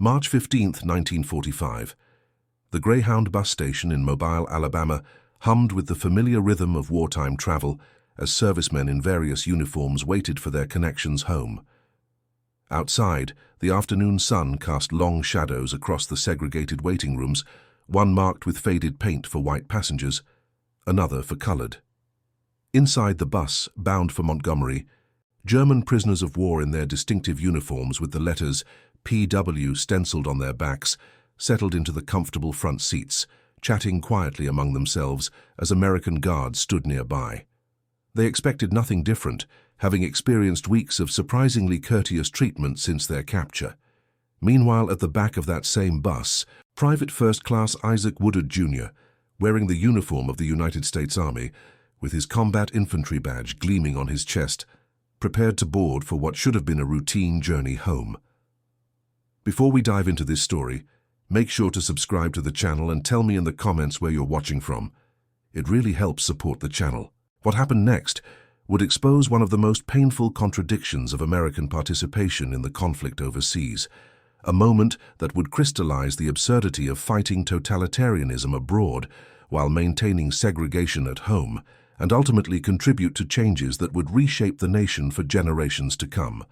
March 15, 1945. The Greyhound bus station in Mobile, Alabama, hummed with the familiar rhythm of wartime travel as servicemen in various uniforms waited for their connections home. Outside, the afternoon sun cast long shadows across the segregated waiting rooms, one marked with faded paint for white passengers, another for colored. Inside the bus, bound for Montgomery, German prisoners of war in their distinctive uniforms with the letters PW stenciled on their backs settled into the comfortable front seats, chatting quietly among themselves as American guards stood nearby. They expected nothing different, having experienced weeks of surprisingly courteous treatment since their capture. Meanwhile, at the back of that same bus, Private First Class Isaac Woodard, Jr., wearing the uniform of the United States Army, with his combat infantry badge gleaming on his chest, prepared to board for what should have been a routine journey home. Before we dive into this story, make sure to subscribe to the channel and tell me in the comments where you're watching from. It really helps support the channel. What happened next would expose one of the most painful contradictions of American participation in the conflict overseas, a moment that would crystallize the absurdity of fighting totalitarianism abroad while maintaining segregation at home, and ultimately contribute to changes that would reshape the nation for generations to come.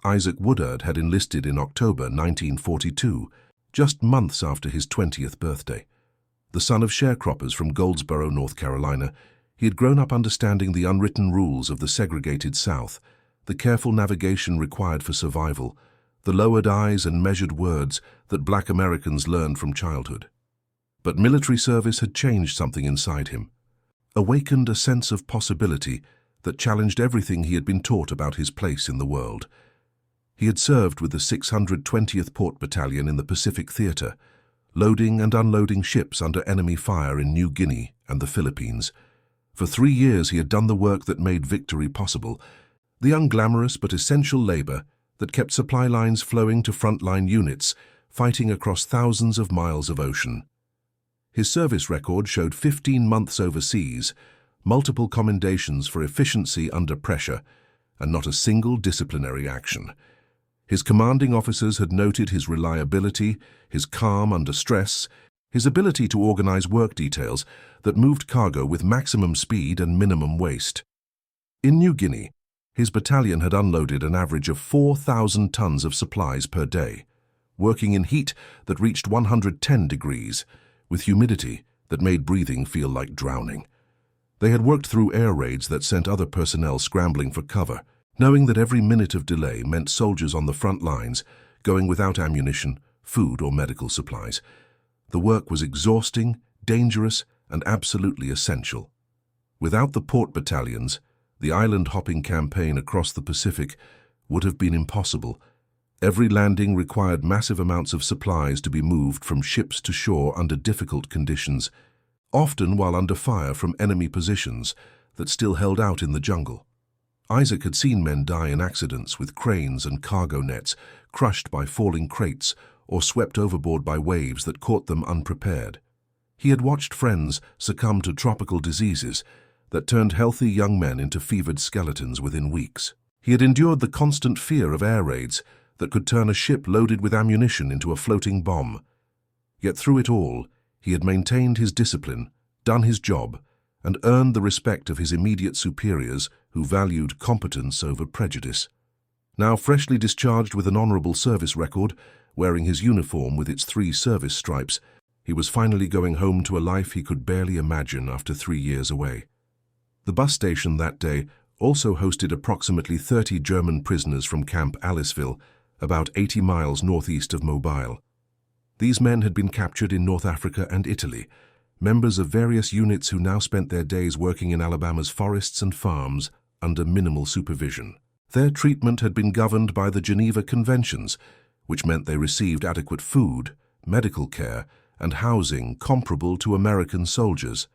Isaac Woodard had enlisted in October 1942, just months after his 20th birthday. The son of sharecroppers from Goldsboro, North Carolina, he had grown up understanding the unwritten rules of the segregated South, the careful navigation required for survival, the lowered eyes and measured words that Black Americans learned from childhood. But military service had changed something inside him, awakened a sense of possibility that challenged everything he had been taught about his place in the world. He had served with the 620th Port Battalion in the Pacific Theater, loading and unloading ships under enemy fire in New Guinea and the Philippines. For 3 years he had done the work that made victory possible, the unglamorous but essential labor that kept supply lines flowing to frontline units, fighting across thousands of miles of ocean. His service record showed 15 months overseas, multiple commendations for efficiency under pressure, and not a single disciplinary action. His commanding officers had noted his reliability, his calm under stress, his ability to organize work details that moved cargo with maximum speed and minimum waste. In New Guinea, his battalion had unloaded an average of 4,000 tons of supplies per day, working in heat that reached 110 degrees, with humidity that made breathing feel like drowning. They had worked through air raids that sent other personnel scrambling for cover, knowing that every minute of delay meant soldiers on the front lines going without ammunition, food, or medical supplies. The work was exhausting, dangerous, and absolutely essential. Without the port battalions, the island-hopping campaign across the Pacific would have been impossible. Every landing required massive amounts of supplies to be moved from ships to shore under difficult conditions, often while under fire from enemy positions that still held out in the jungle. Isaac had seen men die in accidents with cranes and cargo nets, crushed by falling crates or swept overboard by waves that caught them unprepared. He had watched friends succumb to tropical diseases that turned healthy young men into fevered skeletons within weeks. He had endured the constant fear of air raids that could turn a ship loaded with ammunition into a floating bomb. Yet through it all, he had maintained his discipline, done his job, and earned the respect of his immediate superiors who valued competence over prejudice. Now freshly discharged with an honorable service record, wearing his uniform with its 3 service stripes, he was finally going home to a life he could barely imagine after 3 years away. The bus station that day also hosted approximately 30 German prisoners from Camp Aliceville, about 80 miles northeast of Mobile. These men had been captured in North Africa and Italy, members of various units who now spent their days working in Alabama's forests and farms under minimal supervision. Their treatment had been governed by the Geneva Conventions, which meant they received adequate food, medical care, and housing comparable to American soldiers.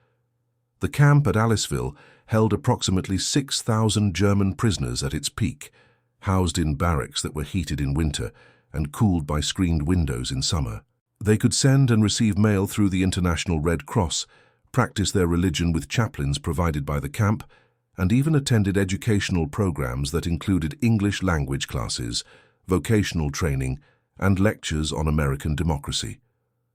The camp at Aliceville held approximately 6,000 German prisoners at its peak, housed in barracks that were heated in winter and cooled by screened windows in summer. They could send and receive mail through the International Red Cross, practice their religion with chaplains provided by the camp, and even attended educational programs that included English language classes, vocational training, and lectures on American democracy.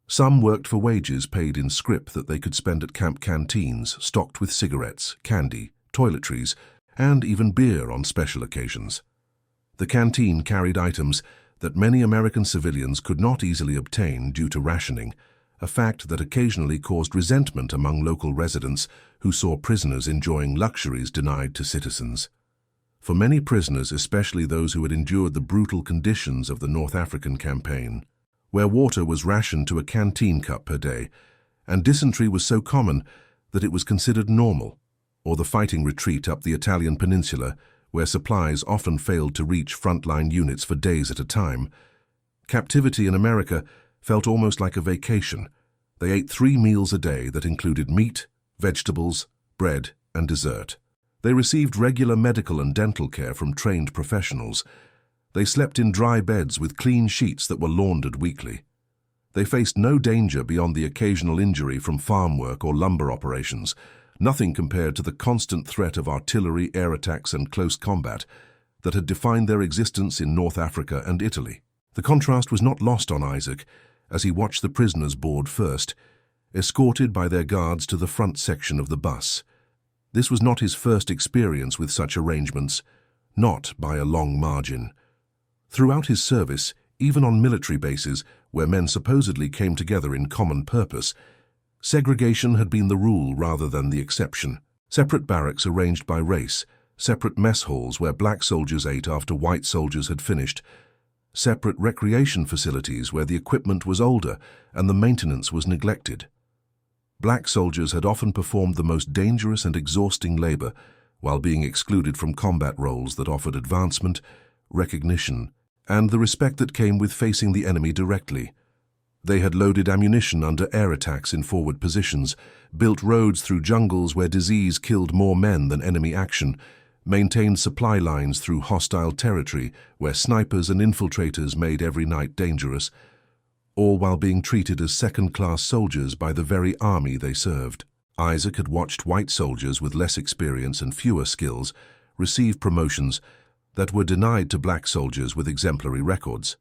Some worked for wages paid in scrip that they could spend at camp canteens stocked with cigarettes, candy, toiletries, and even beer on special occasions. The canteen carried items that many American civilians could not easily obtain due to rationing, a fact that occasionally caused resentment among local residents who saw prisoners enjoying luxuries denied to citizens. For many prisoners, especially those who had endured the brutal conditions of the North African campaign, where water was rationed to a canteen cup per day, and dysentery was so common that it was considered normal, or the fighting retreat up the Italian peninsula, where supplies often failed to reach frontline units for days at a time, captivity in America felt almost like a vacation. They ate 3 meals a day that included meat, vegetables, bread, and dessert. They received regular medical and dental care from trained professionals. They slept in dry beds with clean sheets that were laundered weekly. They faced no danger beyond the occasional injury from farm work or lumber operations, nothing compared to the constant threat of artillery, air attacks, and close combat that had defined their existence in North Africa and Italy. The contrast was not lost on Isaac as he watched the prisoners board first, escorted by their guards to the front section of the bus. This was not his first experience with such arrangements, not by a long margin. Throughout his service, even on military bases where men supposedly came together in common purpose, segregation had been the rule rather than the exception. Separate barracks arranged by race, separate mess halls where black soldiers ate after white soldiers had finished, separate recreation facilities where the equipment was older and the maintenance was neglected. Black soldiers had often performed the most dangerous and exhausting labor while being excluded from combat roles that offered advancement, recognition, and the respect that came with facing the enemy directly. They had loaded ammunition under air attacks in forward positions, built roads through jungles where disease killed more men than enemy action, maintained supply lines through hostile territory where snipers and infiltrators made every night dangerous, all while being treated as second-class soldiers by the very army they served. Isaac had watched white soldiers with less experience and fewer skills receive promotions that were denied to black soldiers with exemplary records.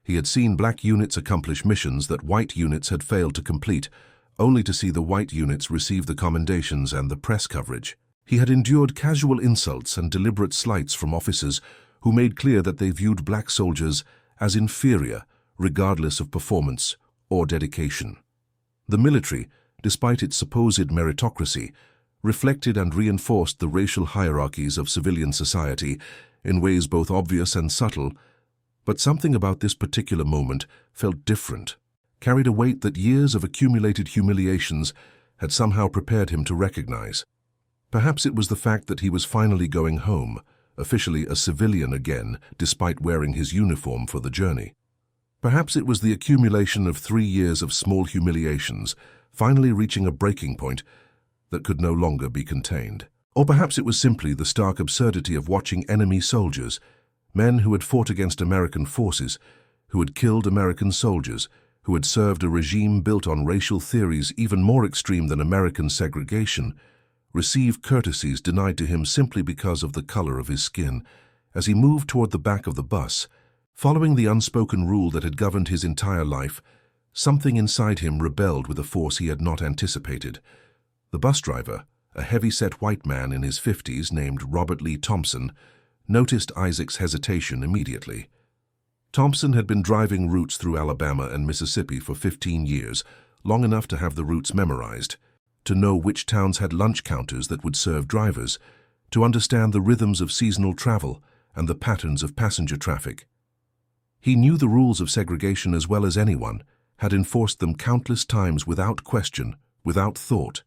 He had seen black units accomplish missions that white units had failed to complete, only to see the white units receive the commendations and the press coverage. He had endured casual insults and deliberate slights from officers who made clear that they viewed black soldiers as inferior, regardless of performance or dedication. The military, despite its supposed meritocracy, reflected and reinforced the racial hierarchies of civilian society in ways both obvious and subtle, but something about this particular moment felt different, carried a weight that years of accumulated humiliations had somehow prepared him to recognize. Perhaps it was the fact that he was finally going home, officially a civilian again, despite wearing his uniform for the journey. Perhaps it was the accumulation of 3 years of small humiliations, finally reaching a breaking point that could no longer be contained. Or perhaps it was simply the stark absurdity of watching enemy soldiers, men who had fought against American forces, who had killed American soldiers, who had served a regime built on racial theories even more extreme than American segregation, receive courtesies denied to him simply because of the color of his skin. As he moved toward the back of the bus, following the unspoken rule that had governed his entire life, something inside him rebelled with a force he had not anticipated. The bus driver, a heavy-set white man in his 50s named Robert Lee Thompson, noticed Isaac's hesitation immediately. Thompson had been driving routes through Alabama and Mississippi for 15 years, long enough to have the routes memorized, to know which towns had lunch counters that would serve drivers, to understand the rhythms of seasonal travel and the patterns of passenger traffic. He knew the rules of segregation as well as anyone, had enforced them countless times without question, without thought,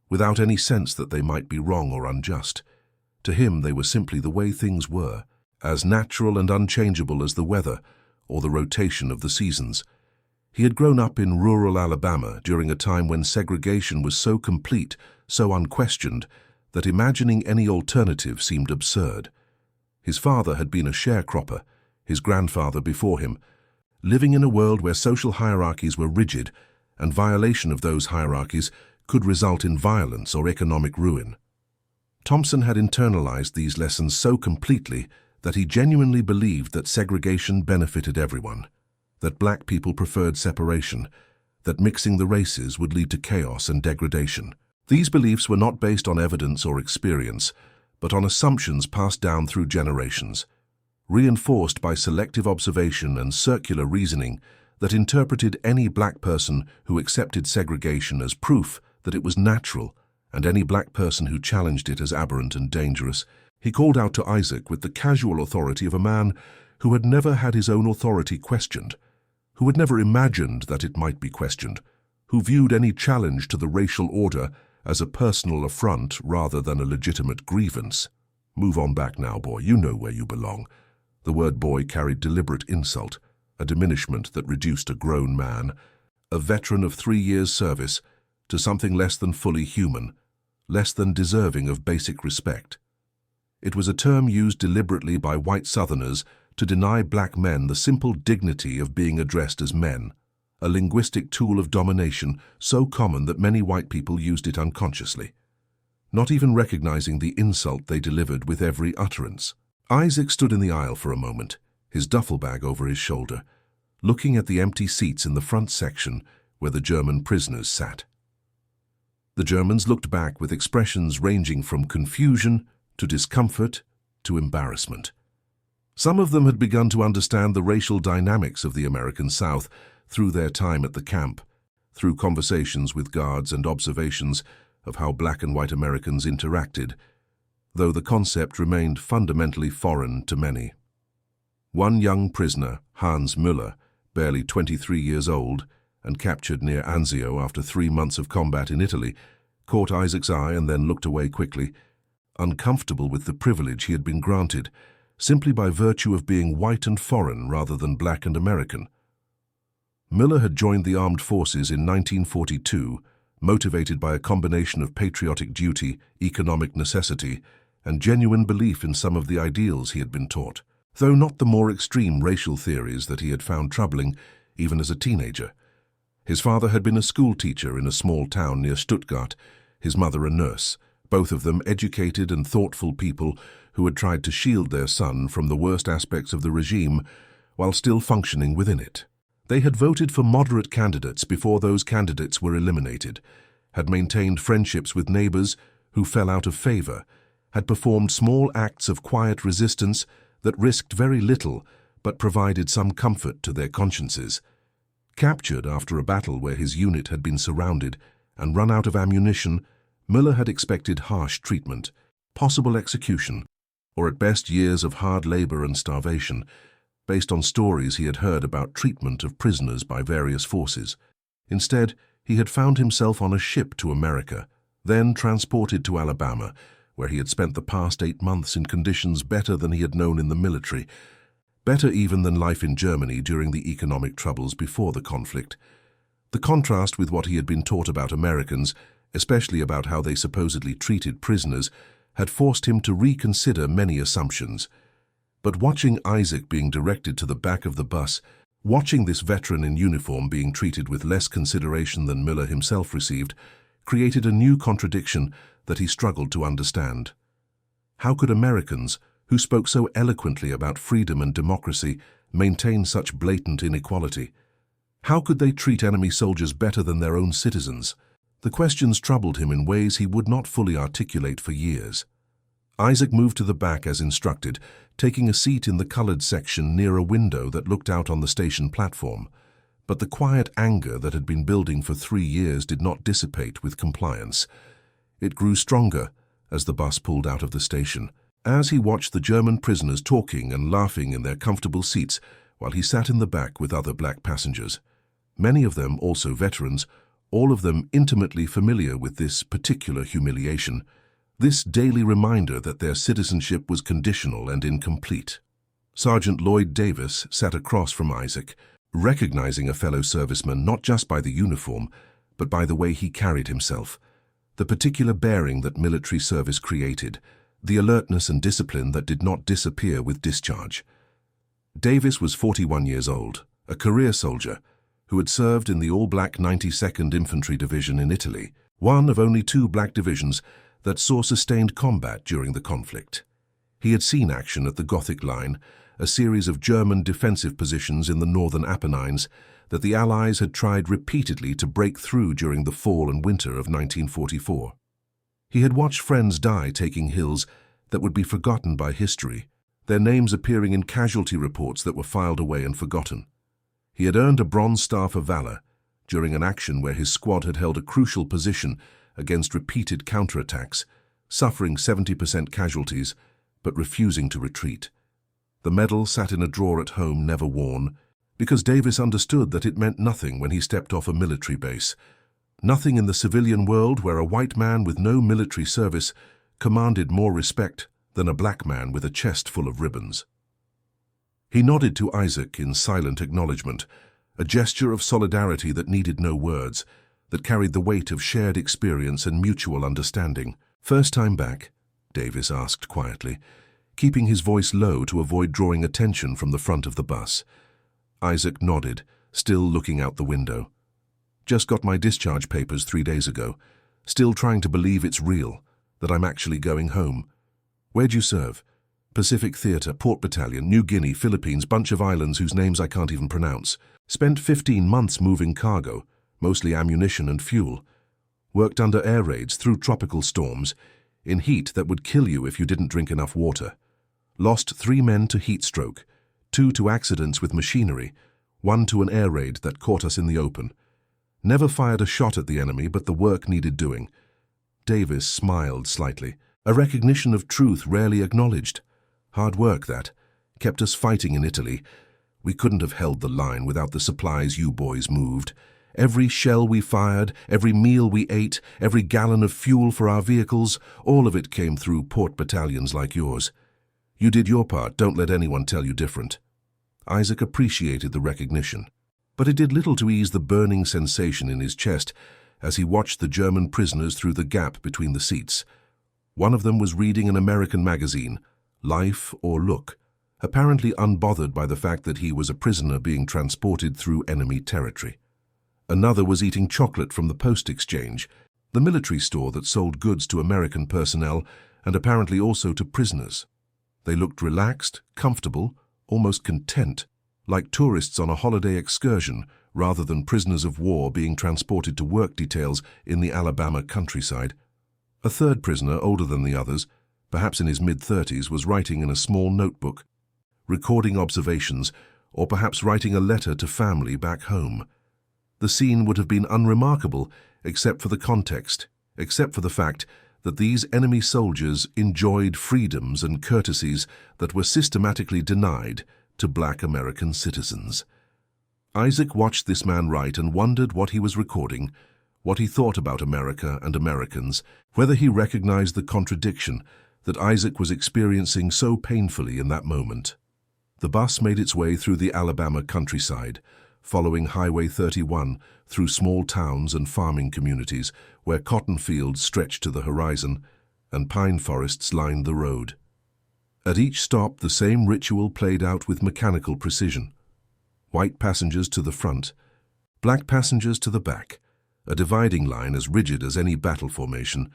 without any sense that they might be wrong or unjust. To him, they were simply the way things were, as natural and unchangeable as the weather or the rotation of the seasons. He had grown up in rural Alabama during a time when segregation was so complete, so unquestioned, that imagining any alternative seemed absurd. His father had been a sharecropper, his grandfather before him, living in a world where social hierarchies were rigid, and violation of those hierarchies could result in violence or economic ruin. Thompson had internalized these lessons so completely that he genuinely believed that segregation benefited everyone. that black people preferred separation, that mixing the races would lead to chaos and degradation. These beliefs were not based on evidence or experience, but on assumptions passed down through generations, reinforced by selective observation and circular reasoning that interpreted any black person who accepted segregation as proof that it was natural and any black person who challenged it as aberrant and dangerous. He called out to Isaac with the casual authority of a man who had never had his own authority questioned, who had never imagined that it might be questioned, who viewed any challenge to the racial order as a personal affront rather than a legitimate grievance. "Move on back now, boy. You know where you belong." The word boy carried deliberate insult, a diminishment that reduced a grown man, a veteran of 3 years' service, to something less than fully human, less than deserving of basic respect. It was a term used deliberately by white Southerners to deny black men the simple dignity of being addressed as men, a linguistic tool of domination so common that many white people used it unconsciously, not even recognizing the insult they delivered with every utterance. Isaac stood in the aisle for a moment, his duffel bag over his shoulder, looking at the empty seats in the front section where the German prisoners sat. The Germans looked back with expressions ranging from confusion to discomfort to embarrassment. Some of them had begun to understand the racial dynamics of the American South through their time at the camp, through conversations with guards and observations of how black and white Americans interacted, though the concept remained fundamentally foreign to many. One young prisoner, Hans Müller, barely 23 years old, and captured near Anzio after 3 months of combat in Italy, caught Isaac's eye and then looked away quickly, uncomfortable with the privilege he had been granted, simply by virtue of being white and foreign rather than black and American. Müller had joined the armed forces in 1942, motivated by a combination of patriotic duty, economic necessity, and genuine belief in some of the ideals he had been taught, though not the more extreme racial theories that he had found troubling even as a teenager. His father had been a school teacher in a small town near Stuttgart, his mother a nurse, both of them educated and thoughtful people who had tried to shield their son from the worst aspects of the regime while still functioning within it. They had voted for moderate candidates before those candidates were eliminated, had maintained friendships with neighbors who fell out of favor, had performed small acts of quiet resistance that risked very little but provided some comfort to their consciences. Captured after a battle where his unit had been surrounded and run out of ammunition, Müller had expected harsh treatment, possible execution, or at best years of hard labor and starvation, based on stories he had heard about treatment of prisoners by various forces. Instead, he had found himself on a ship to America, then transported to Alabama, where he had spent the past 8 months in conditions better than he had known in the military, better even than life in Germany during the economic troubles before the conflict. The contrast with what he had been taught about Americans, especially about how they supposedly treated prisoners, had forced him to reconsider many assumptions. But watching Isaac being directed to the back of the bus, watching this veteran in uniform being treated with less consideration than Müller himself received, created a new contradiction that he struggled to understand. How could Americans, who spoke so eloquently about freedom and democracy, maintain such blatant inequality? How could they treat enemy soldiers better than their own citizens? The questions troubled him in ways he would not fully articulate for years. Isaac moved to the back as instructed, taking a seat in the colored section near a window that looked out on the station platform. But the quiet anger that had been building for 3 years did not dissipate with compliance. It grew stronger as the bus pulled out of the station, as he watched the German prisoners talking and laughing in their comfortable seats while he sat in the back with other black passengers. Many of them also veterans, all of them intimately familiar with this particular humiliation, this daily reminder that their citizenship was conditional and incomplete. Sergeant Lloyd Davis sat across from Isaac, recognizing a fellow serviceman not just by the uniform, but by the way he carried himself, the particular bearing that military service created, the alertness and discipline that did not disappear with discharge. Davis was 41 years old, a career soldier, who had served in the all-black 92nd Infantry Division in Italy, one of only 2 black divisions that saw sustained combat during the conflict. He had seen action at the Gothic Line, a series of German defensive positions in the northern Apennines that the Allies had tried repeatedly to break through during the fall and winter of 1944. He had watched friends die taking hills that would be forgotten by history, their names appearing in casualty reports that were filed away and forgotten. He had earned a Bronze Star for valor during an action where his squad had held a crucial position against repeated counterattacks, suffering 70% casualties, but refusing to retreat. The medal sat in a drawer at home, never worn, because Davis understood that it meant nothing when he stepped off a military base. Nothing in the civilian world where a white man with no military service commanded more respect than a black man with a chest full of ribbons. He nodded to Isaac in silent acknowledgement, a gesture of solidarity that needed no words, that carried the weight of shared experience and mutual understanding. "First time back?" Davis asked quietly, keeping his voice low to avoid drawing attention from the front of the bus. Isaac nodded, still looking out the window. "Just got my discharge papers 3 days ago. Still trying to believe it's real, that I'm actually going home." "Where'd you serve?" "Pacific Theater, Port Battalion, New Guinea, Philippines, bunch of islands whose names I can't even pronounce. Spent 15 months moving cargo, mostly ammunition and fuel. Worked under air raids through tropical storms, in heat that would kill you if you didn't drink enough water. Lost 3 men to heat stroke, 2 to accidents with machinery, 1 to an air raid that caught us in the open. Never fired a shot at the enemy, but the work needed doing." Davis smiled slightly, a recognition of truth rarely acknowledged. "Hard work, that. Kept us fighting in Italy. We couldn't have held the line without the supplies you boys moved. Every shell we fired, every meal we ate, every gallon of fuel for our vehicles, all of it came through port battalions like yours. You did your part, don't let anyone tell you different." Isaac appreciated the recognition, but it did little to ease the burning sensation in his chest as he watched the German prisoners through the gap between the seats. One of them was reading an American magazine, Life or Look, apparently unbothered by the fact that he was a prisoner being transported through enemy territory. Another was eating chocolate from the Post Exchange, the military store that sold goods to American personnel and apparently also to prisoners. They looked relaxed, comfortable, almost content, like tourists on a holiday excursion rather than prisoners of war being transported to work details in the Alabama countryside. A third prisoner, older than the others, perhaps in his mid-30s, was writing in a small notebook, recording observations, or perhaps writing a letter to family back home. The scene would have been unremarkable except for the context, except for the fact that these enemy soldiers enjoyed freedoms and courtesies that were systematically denied to black American citizens. Isaac watched this man write and wondered what he was recording, what he thought about America and Americans, whether he recognized the contradiction that Isaac was experiencing so painfully in that moment. The bus made its way through the Alabama countryside, following Highway 31 through small towns and farming communities where cotton fields stretched to the horizon and pine forests lined the road. At each stop, the same ritual played out with mechanical precision. White passengers to the front, black passengers to the back, a dividing line as rigid as any battle formation,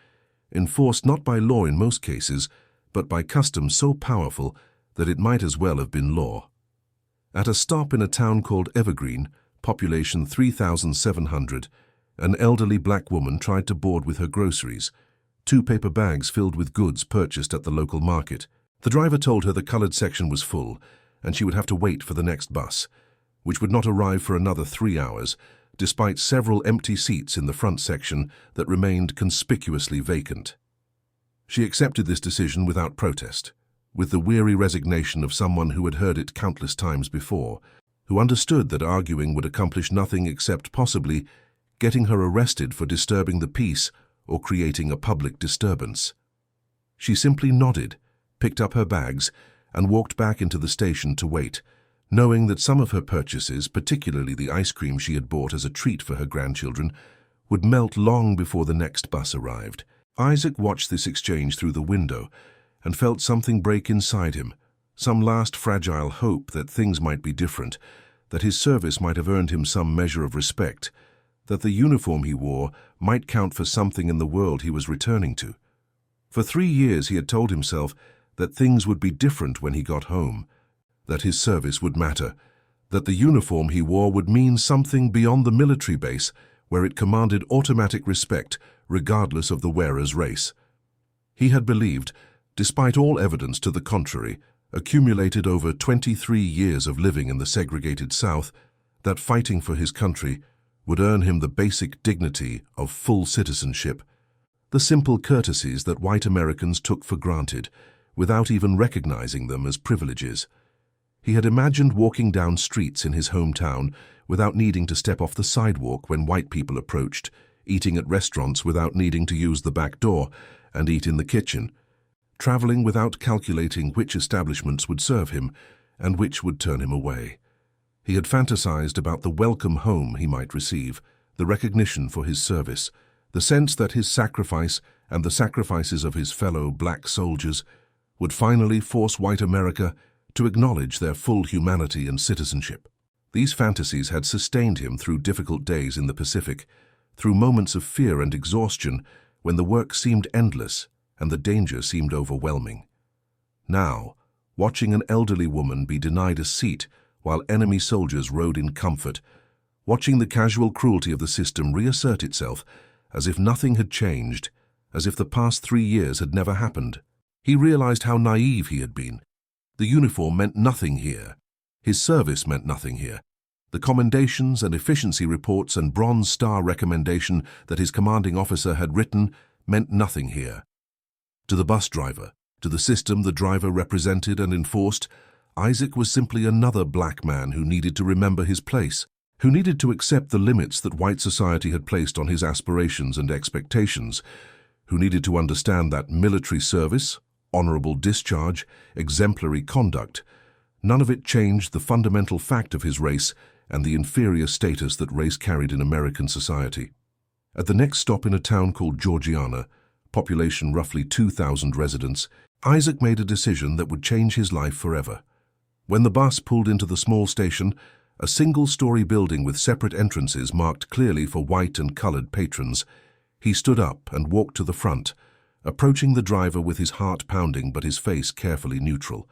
enforced not by law in most cases, but by custom so powerful that it might as well have been law. At a stop in a town called Evergreen, population 3,700, an elderly black woman tried to board with her groceries, 2 paper bags filled with goods purchased at the local market. The driver told her the colored section was full, and she would have to wait for the next bus, which would not arrive for another 3 hours, despite several empty seats in the front section that remained conspicuously vacant. She accepted this decision without protest, with the weary resignation of someone who had heard it countless times before, who understood that arguing would accomplish nothing except possibly getting her arrested for disturbing the peace or creating a public disturbance. She simply nodded, picked up her bags, and walked back into the station to wait, knowing that some of her purchases, particularly the ice cream she had bought as a treat for her grandchildren, would melt long before the next bus arrived. Isaac watched this exchange through the window and felt something break inside him, some last fragile hope that things might be different, that his service might have earned him some measure of respect, that the uniform he wore might count for something in the world he was returning to. For 3 years he had told himself that things would be different when he got home, that his service would matter, that the uniform he wore would mean something beyond the military base where it commanded automatic respect regardless of the wearer's race. He had believed, despite all evidence to the contrary, accumulated over 23 years of living in the segregated South, that fighting for his country would earn him the basic dignity of full citizenship, the simple courtesies that white Americans took for granted, without even recognizing them as privileges. He had imagined walking down streets in his hometown without needing to step off the sidewalk when white people approached, eating at restaurants without needing to use the back door and eat in the kitchen, traveling without calculating which establishments would serve him and which would turn him away. He had fantasized about the welcome home he might receive, the recognition for his service, the sense that his sacrifice and the sacrifices of his fellow black soldiers would finally force white America to acknowledge their full humanity and citizenship. These fantasies had sustained him through difficult days in the Pacific, through moments of fear and exhaustion when the work seemed endless and the danger seemed overwhelming. Now, watching an elderly woman be denied a seat while enemy soldiers rode in comfort, watching the casual cruelty of the system reassert itself as if nothing had changed, as if the past 3 years had never happened, he realized how naive he had been. The uniform meant nothing here. His service meant nothing here. The commendations and efficiency reports and Bronze Star recommendation that his commanding officer had written meant nothing here. To the bus driver, to the system the driver represented and enforced, Isaac was simply another black man who needed to remember his place, who needed to accept the limits that white society had placed on his aspirations and expectations, who needed to understand that military service, honorable discharge, exemplary conduct, none of it changed the fundamental fact of his race and the inferior status that race carried in American society. At the next stop in a town called Georgiana, population roughly 2,000 residents, Isaac made a decision that would change his life forever. When the bus pulled into the small station, a single-story building with separate entrances marked clearly for white and colored patrons, he stood up and walked to the front, approaching the driver with his heart pounding but his face carefully neutral.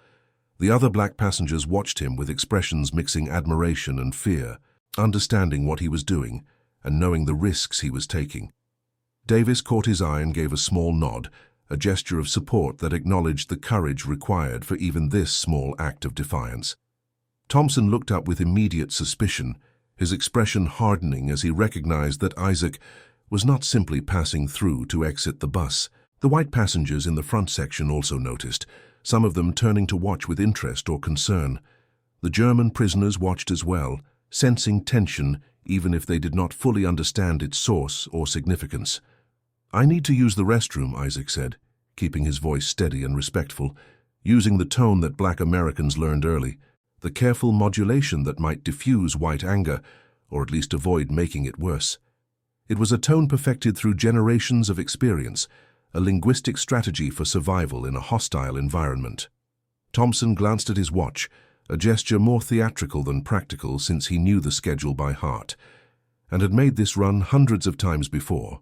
The other black passengers watched him with expressions mixing admiration and fear, understanding what he was doing and knowing the risks he was taking. Davis caught his eye and gave a small nod, a gesture of support that acknowledged the courage required for even this small act of defiance. Thompson looked up with immediate suspicion, his expression hardening as he recognized that Isaac was not simply passing through to exit the bus. The white passengers in the front section also noticed, some of them turning to watch with interest or concern. The German prisoners watched as well, sensing tension even if they did not fully understand its source or significance. "I need to use the restroom," Isaac said, keeping his voice steady and respectful, using the tone that black Americans learned early, the careful modulation that might diffuse white anger, or at least avoid making it worse. It was a tone perfected through generations of experience, a linguistic strategy for survival in a hostile environment. Thompson glanced at his watch, a gesture more theatrical than practical since he knew the schedule by heart, and had made this run hundreds of times before.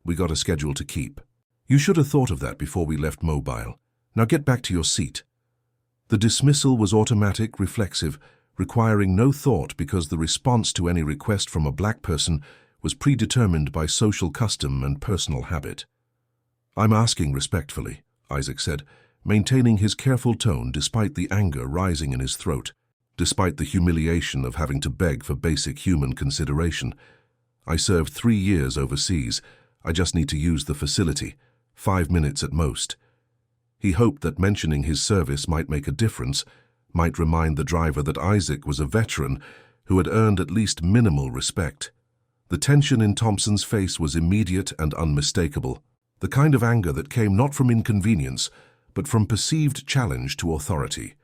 "We got a schedule to keep. You should have thought of that before we left Mobile. Now get back to your seat." The dismissal was automatic, reflexive, requiring no thought because the response to any request from a black person was predetermined by social custom and personal habit. "I'm asking respectfully," Isaac said, maintaining his careful tone despite the anger rising in his throat, despite the humiliation of having to beg for basic human consideration. "I served 3 years overseas. I just need to use the facility, 5 minutes at most." He hoped that mentioning his service might make a difference, might remind the driver that Isaac was a veteran who had earned at least minimal respect. The tension in Thompson's face was immediate and unmistakable, the kind of anger that came not from inconvenience, but from perceived challenge to authority.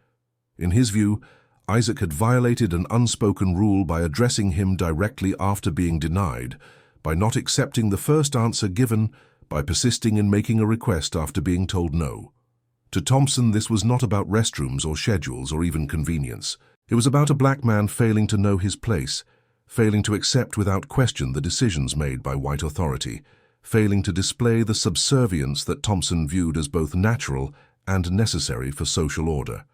In his view, Isaac had violated an unspoken rule by addressing him directly after being denied, by not accepting the first answer given, by persisting in making a request after being told no. To Thompson, this was not about restrooms or schedules or even convenience. It was about a black man failing to know his place, failing to accept without question the decisions made by white authority, failing to display the subservience that Thompson viewed as both natural and necessary for social order.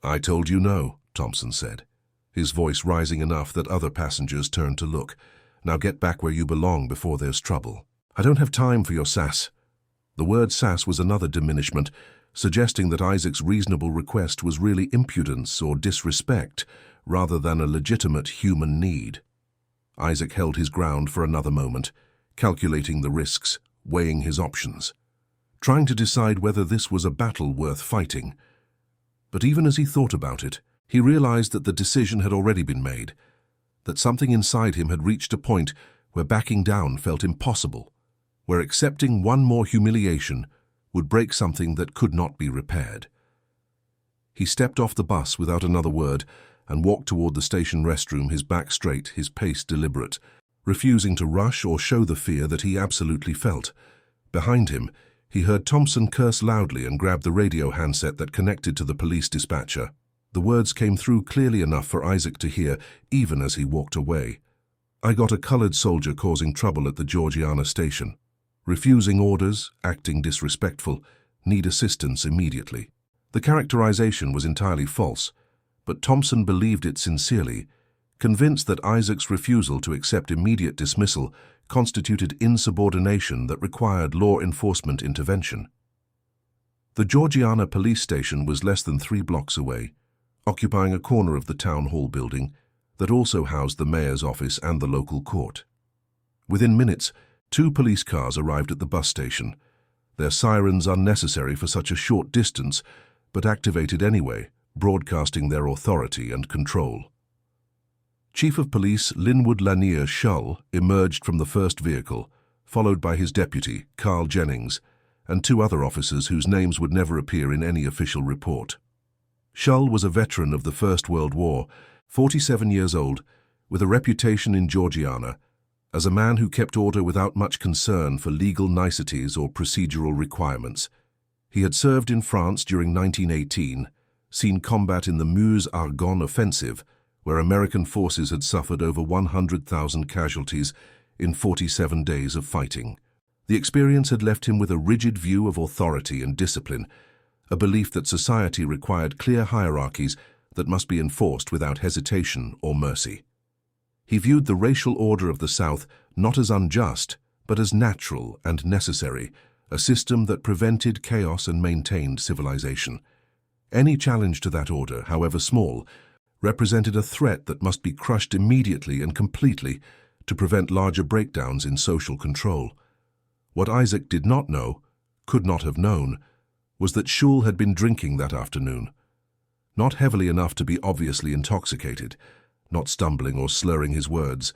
"I told you no," Thompson said, his voice rising enough that other passengers turned to look. "Now get back where you belong before there's trouble." "I don't have time for your sass." The word sass was another diminishment, suggesting that Isaac's reasonable request was really impudence or disrespect rather than a legitimate human need. Isaac held his ground for another moment, calculating the risks, weighing his options, trying to decide whether this was a battle worth fighting. But even as he thought about it, he realized that the decision had already been made, that something inside him had reached a point where backing down felt impossible, where accepting one more humiliation would break something that could not be repaired. He stepped off the bus without another word and walked toward the station restroom, his back straight, his pace deliberate, refusing to rush or show the fear that he absolutely felt. Behind him, he heard Thompson curse loudly and grab the radio handset that connected to the police dispatcher. The words came through clearly enough for Isaac to hear, even as he walked away. "I got a colored soldier causing trouble at the Georgiana station. Refusing orders, acting disrespectful, need assistance immediately." The characterization was entirely false, but Thompson believed it sincerely, convinced that Isaac's refusal to accept immediate dismissal constituted insubordination that required law enforcement intervention. The Georgiana police station was less than 3 blocks away, occupying a corner of the town hall building that also housed the mayor's office and the local court. Within minutes, 2 police cars arrived at the bus station, their sirens unnecessary for such a short distance, but activated anyway, broadcasting their authority and control. Chief of Police Linwood Lanier Shull emerged from the first vehicle, followed by his deputy, Carl Jennings, and 2 other officers whose names would never appear in any official report. Shull was a veteran of the First World War, 47 years old, with a reputation in Georgiana as a man who kept order without much concern for legal niceties or procedural requirements. He had served in France during 1918, seen combat in the Meuse-Argonne offensive, where American forces had suffered over 100,000 casualties in 47 days of fighting. The experience had left him with a rigid view of authority and discipline, a belief that society required clear hierarchies that must be enforced without hesitation or mercy. He viewed the racial order of the South not as unjust, but as natural and necessary, a system that prevented chaos and maintained civilization. Any challenge to that order, however small, represented a threat that must be crushed immediately and completely to prevent larger breakdowns in social control. What Isaac did not know, could not have known, was that Shull had been drinking that afternoon. Not heavily enough to be obviously intoxicated, not stumbling or slurring his words,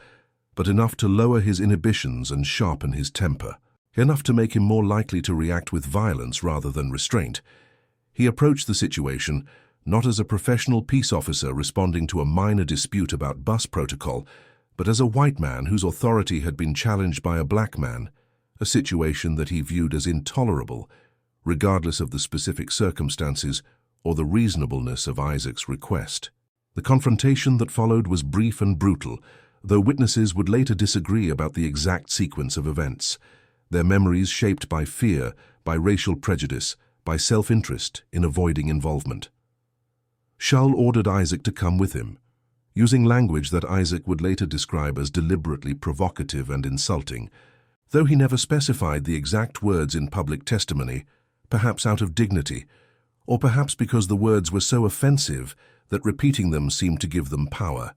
but enough to lower his inhibitions and sharpen his temper, enough to make him more likely to react with violence rather than restraint. He approached the situation not as a professional peace officer responding to a minor dispute about bus protocol, but as a white man whose authority had been challenged by a black man, a situation that he viewed as intolerable, regardless of the specific circumstances or the reasonableness of Isaac's request. The confrontation that followed was brief and brutal, though witnesses would later disagree about the exact sequence of events, their memories shaped by fear, by racial prejudice, by self-interest in avoiding involvement. Shull ordered Isaac to come with him, using language that Isaac would later describe as deliberately provocative and insulting, though he never specified the exact words in public testimony, perhaps out of dignity, or perhaps because the words were so offensive that repeating them seemed to give them power.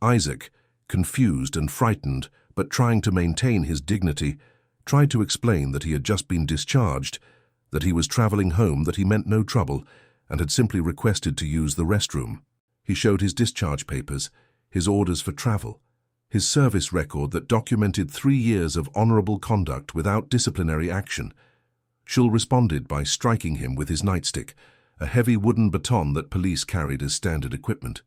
Isaac, confused and frightened, but trying to maintain his dignity, tried to explain that he had just been discharged, that he was traveling home, that he meant no trouble, and had simply requested to use the restroom. He showed his discharge papers, his orders for travel, his service record that documented 3 years of honorable conduct without disciplinary action. Shull responded by striking him with his nightstick, a heavy wooden baton that police carried as standard equipment.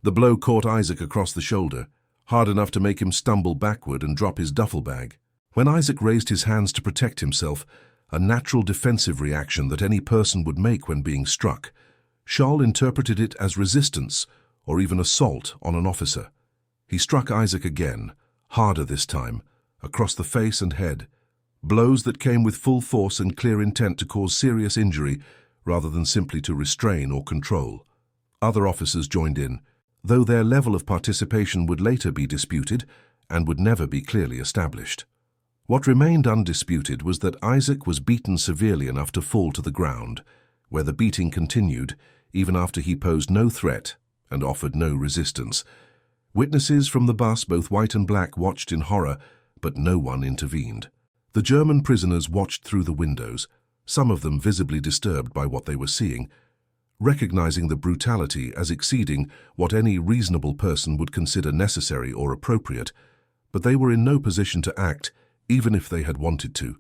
The blow caught Isaac across the shoulder, hard enough to make him stumble backward and drop his duffel bag. When Isaac raised his hands to protect himself, a natural defensive reaction that any person would make when being struck, Shull interpreted it as resistance or even assault on an officer. He struck Isaac again, harder this time, across the face and head, blows that came with full force and clear intent to cause serious injury rather than simply to restrain or control. Other officers joined in, though their level of participation would later be disputed and would never be clearly established. What remained undisputed was that Isaac was beaten severely enough to fall to the ground, where the beating continued even after he posed no threat and offered no resistance. Witnesses from the bus, both white and black, watched in horror, but no one intervened. The German prisoners watched through the windows, some of them visibly disturbed by what they were seeing, recognizing the brutality as exceeding what any reasonable person would consider necessary or appropriate, but they were in no position to act, even if they had wanted to,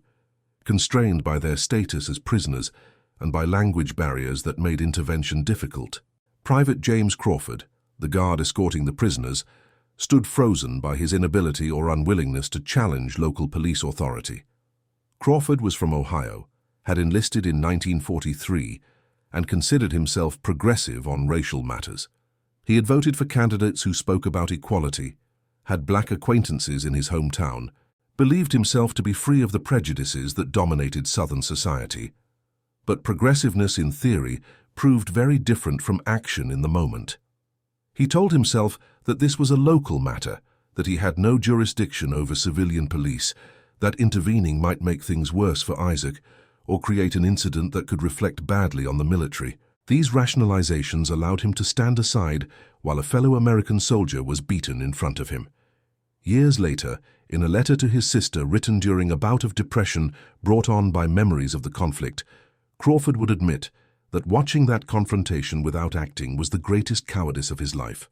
constrained by their status as prisoners and by language barriers that made intervention difficult. Private James Crawford, the guard escorting the prisoners, stood frozen by his inability or unwillingness to challenge local police authority. Crawford was from Ohio, had enlisted in 1943, and considered himself progressive on racial matters. He had voted for candidates who spoke about equality, had black acquaintances in his hometown, believed himself to be free of the prejudices that dominated Southern society. But progressiveness in theory proved very different from action in the moment. He told himself that this was a local matter, that he had no jurisdiction over civilian police, that intervening might make things worse for Isaac, or create an incident that could reflect badly on the military. These rationalizations allowed him to stand aside while a fellow American soldier was beaten in front of him. Years later, in a letter to his sister written during a bout of depression brought on by memories of the conflict, Crawford would admit that watching that confrontation without acting was the greatest cowardice of his life.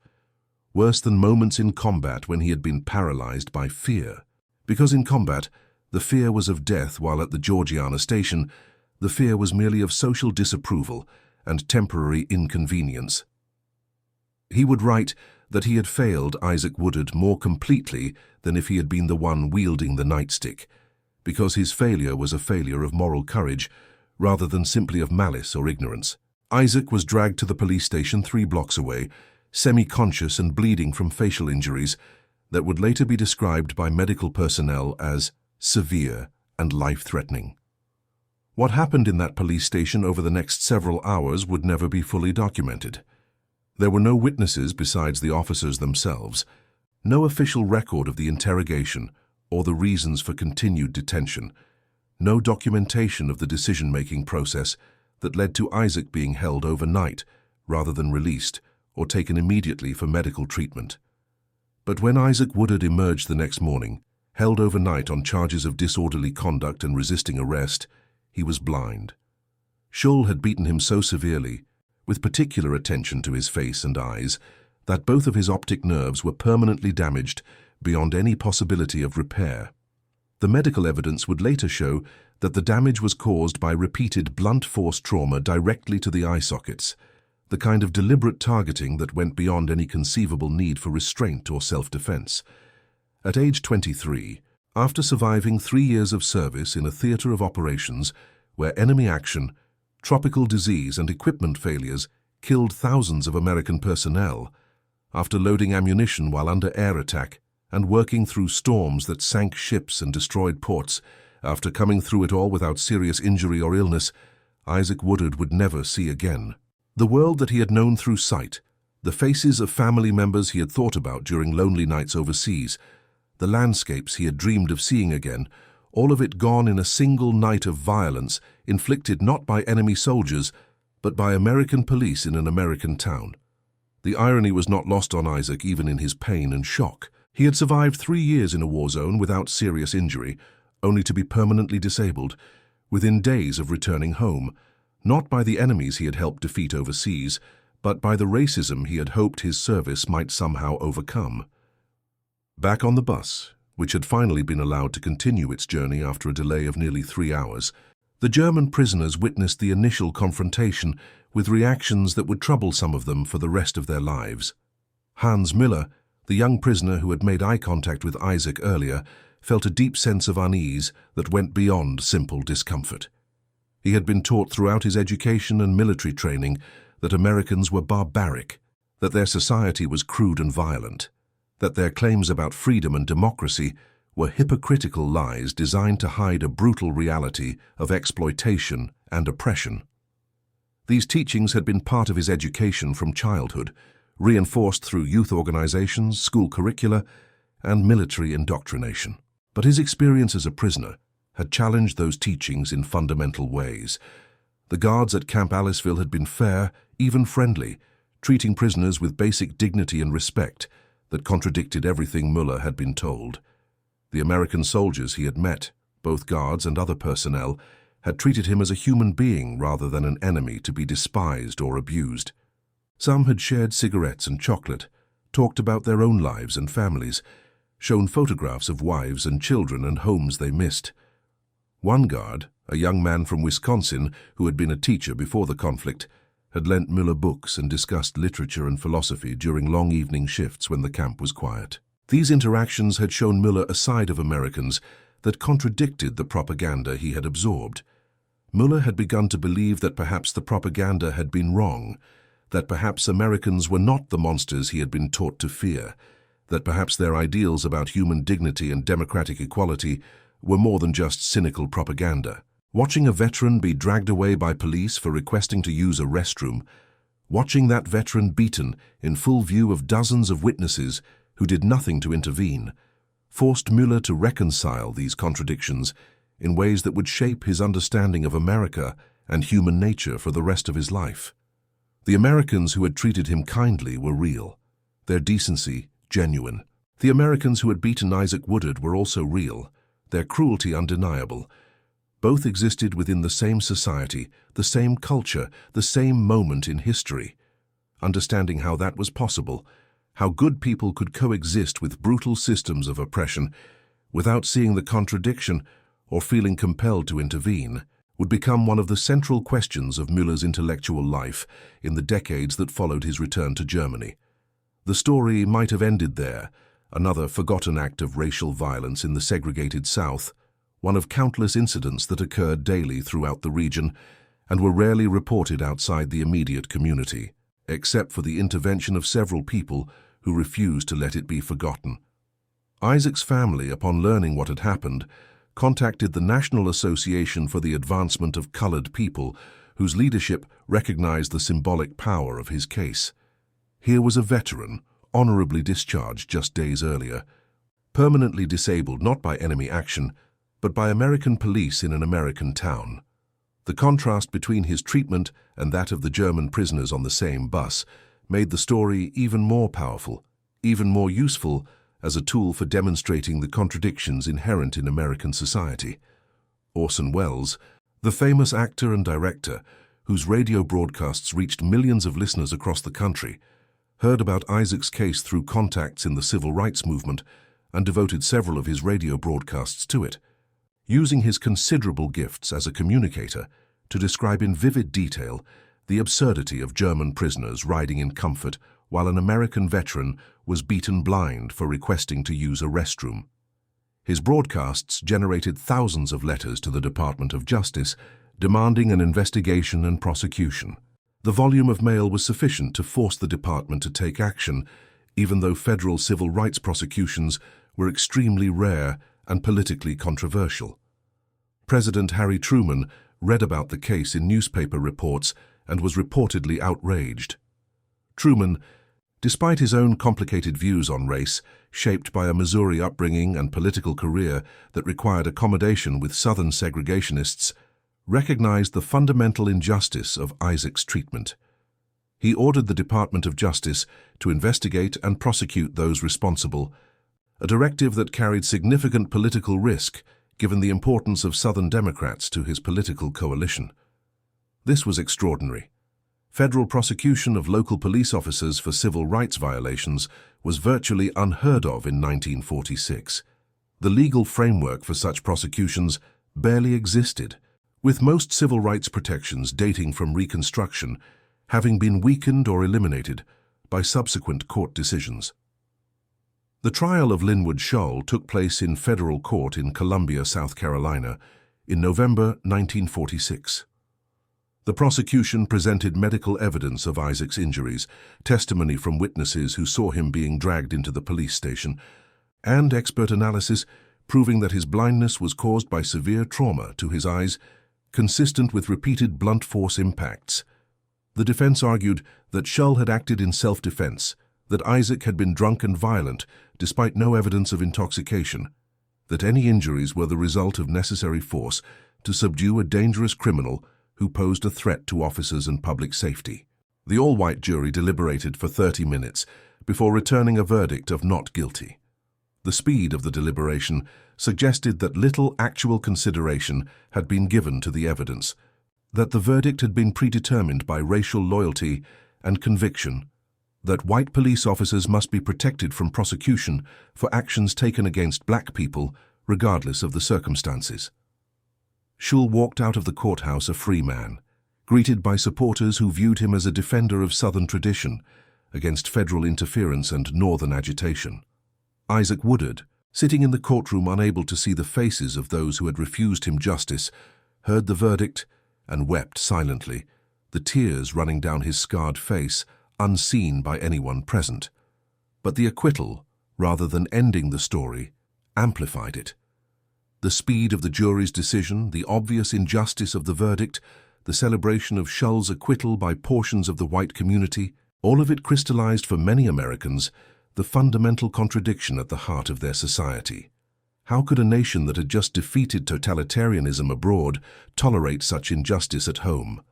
Worse than moments in combat when he had been paralyzed by fear. Because in combat, the fear was of death, while at the Georgiana station, the fear was merely of social disapproval and temporary inconvenience. He would write that he had failed Isaac Woodard more completely than if he had been the one wielding the nightstick, because his failure was a failure of moral courage rather than simply of malice or ignorance. Isaac was dragged to the police station 3 blocks away, semi-conscious and bleeding from facial injuries that would later be described by medical personnel as severe and life-threatening. What happened in that police station over the next several hours would never be fully documented. There were no witnesses besides the officers themselves, no official record of the interrogation or the reasons for continued detention, no documentation of the decision-making process that led to Isaac being held overnight rather than released or taken immediately for medical treatment. But when Isaac Woodard emerged the next morning, held overnight on charges of disorderly conduct and resisting arrest, he was blind. Schull had beaten him so severely, with particular attention to his face and eyes, that both of his optic nerves were permanently damaged beyond any possibility of repair. The medical evidence would later show that the damage was caused by repeated blunt force trauma directly to the eye sockets, the kind of deliberate targeting that went beyond any conceivable need for restraint or self-defense. At age 23, after surviving 3 years of service in a theater of operations where enemy action, tropical disease and equipment failures killed thousands of American personnel, after loading ammunition while under air attack and working through storms that sank ships and destroyed ports, after coming through it all without serious injury or illness, Isaac Woodard would never see again. The world that he had known through sight, the faces of family members he had thought about during lonely nights overseas, the landscapes he had dreamed of seeing again, all of it gone in a single night of violence inflicted not by enemy soldiers, but by American police in an American town. The irony was not lost on Isaac even in his pain and shock. He had survived 3 years in a war zone without serious injury, only to be permanently disabled, within days of returning home, not by the enemies he had helped defeat overseas, but by the racism he had hoped his service might somehow overcome. Back on the bus, which had finally been allowed to continue its journey after a delay of nearly 3 hours, the German prisoners witnessed the initial confrontation with reactions that would trouble some of them for the rest of their lives. Hans Miller, the young prisoner who had made eye contact with Isaac earlier, felt a deep sense of unease that went beyond simple discomfort. He had been taught throughout his education and military training that Americans were barbaric, that their society was crude and violent, that their claims about freedom and democracy were hypocritical lies designed to hide a brutal reality of exploitation and oppression. These teachings had been part of his education from childhood, reinforced through youth organizations, school curricula, and military indoctrination. But his experience as a prisoner had challenged those teachings in fundamental ways. The guards at Camp Aliceville had been fair, even friendly, treating prisoners with basic dignity and respect that contradicted everything Müller had been told. The American soldiers he had met, both guards and other personnel, had treated him as a human being rather than an enemy to be despised or abused. Some had shared cigarettes and chocolate, talked about their own lives and families, shown photographs of wives and children and homes they missed. One guard, a young man from Wisconsin who had been a teacher before the conflict, had lent Müller books and discussed literature and philosophy during long evening shifts when the camp was quiet. These interactions had shown Müller a side of Americans that contradicted the propaganda he had absorbed. Müller had begun to believe that perhaps the propaganda had been wrong, that perhaps Americans were not the monsters he had been taught to fear, that perhaps their ideals about human dignity and democratic equality were more than just cynical propaganda. Watching a veteran be dragged away by police for requesting to use a restroom, watching that veteran beaten in full view of dozens of witnesses who did nothing to intervene, forced Müller to reconcile these contradictions in ways that would shape his understanding of America and human nature for the rest of his life. The Americans who had treated him kindly were real, their decency genuine. The Americans who had beaten Isaac Woodard were also real, their cruelty undeniable. Both existed within the same society, the same culture, the same moment in history. Understanding how that was possible, how good people could coexist with brutal systems of oppression without seeing the contradiction or feeling compelled to intervene, would become one of the central questions of Müller's intellectual life in the decades that followed his return to Germany. The story might have ended there, another forgotten act of racial violence in the segregated South, one of countless incidents that occurred daily throughout the region and were rarely reported outside the immediate community, except for the intervention of several people who refused to let it be forgotten. Isaac's family, upon learning what had happened, contacted the National Association for the Advancement of Colored People, whose leadership recognized the symbolic power of his case. Here was a veteran, honorably discharged just days earlier, permanently disabled not by enemy action, but by American police in an American town. The contrast between his treatment and that of the German prisoners on the same bus made the story even more powerful, even more useful as a tool for demonstrating the contradictions inherent in American society. Orson Welles, the famous actor and director, whose radio broadcasts reached millions of listeners across the country, heard about Isaac's case through contacts in the civil rights movement and devoted several of his radio broadcasts to it, using his considerable gifts as a communicator to describe in vivid detail the absurdity of German prisoners riding in comfort while an American veteran was beaten blind for requesting to use a restroom. His broadcasts generated thousands of letters to the Department of Justice demanding an investigation and prosecution. The volume of mail was sufficient to force the department to take action, even though federal civil rights prosecutions were extremely rare and politically controversial. President Harry Truman read about the case in newspaper reports and was reportedly outraged. Truman, despite his own complicated views on race, shaped by a Missouri upbringing and political career that required accommodation with Southern segregationists, recognized the fundamental injustice of Isaac's treatment. He ordered the Department of Justice to investigate and prosecute those responsible, a directive that carried significant political risk given the importance of Southern Democrats to his political coalition. This was extraordinary. Federal prosecution of local police officers for civil rights violations was virtually unheard of in 1946. The legal framework for such prosecutions barely existed, with most civil rights protections dating from Reconstruction having been weakened or eliminated by subsequent court decisions. The trial of Linwood Scholl took place in federal court in Columbia, South Carolina, in November 1946. The prosecution presented medical evidence of Isaac's injuries, testimony from witnesses who saw him being dragged into the police station, and expert analysis proving that his blindness was caused by severe trauma to his eyes, consistent with repeated blunt force impacts, The defense argued that Shull had acted in self-defense, that Isaac had been drunk and violent despite no evidence of intoxication, that any injuries were the result of necessary force to subdue a dangerous criminal who posed a threat to officers and public safety. The all-white jury deliberated for 30 minutes before returning a verdict of not guilty. The speed of the deliberation suggested that little actual consideration had been given to the evidence, that the verdict had been predetermined by racial loyalty and conviction, that white police officers must be protected from prosecution for actions taken against black people, regardless of the circumstances. Shull walked out of the courthouse a free man, greeted by supporters who viewed him as a defender of Southern tradition against federal interference and Northern agitation. Isaac Woodard, sitting in the courtroom unable to see the faces of those who had refused him justice, heard the verdict and wept silently, the tears running down his scarred face, unseen by anyone present. But the acquittal, rather than ending the story, amplified it. The speed of the jury's decision, the obvious injustice of the verdict, the celebration of Shull's acquittal by portions of the white community, all of it crystallized for many Americans the fundamental contradiction at the heart of their society. How could a nation that had just defeated totalitarianism abroad tolerate such injustice at home?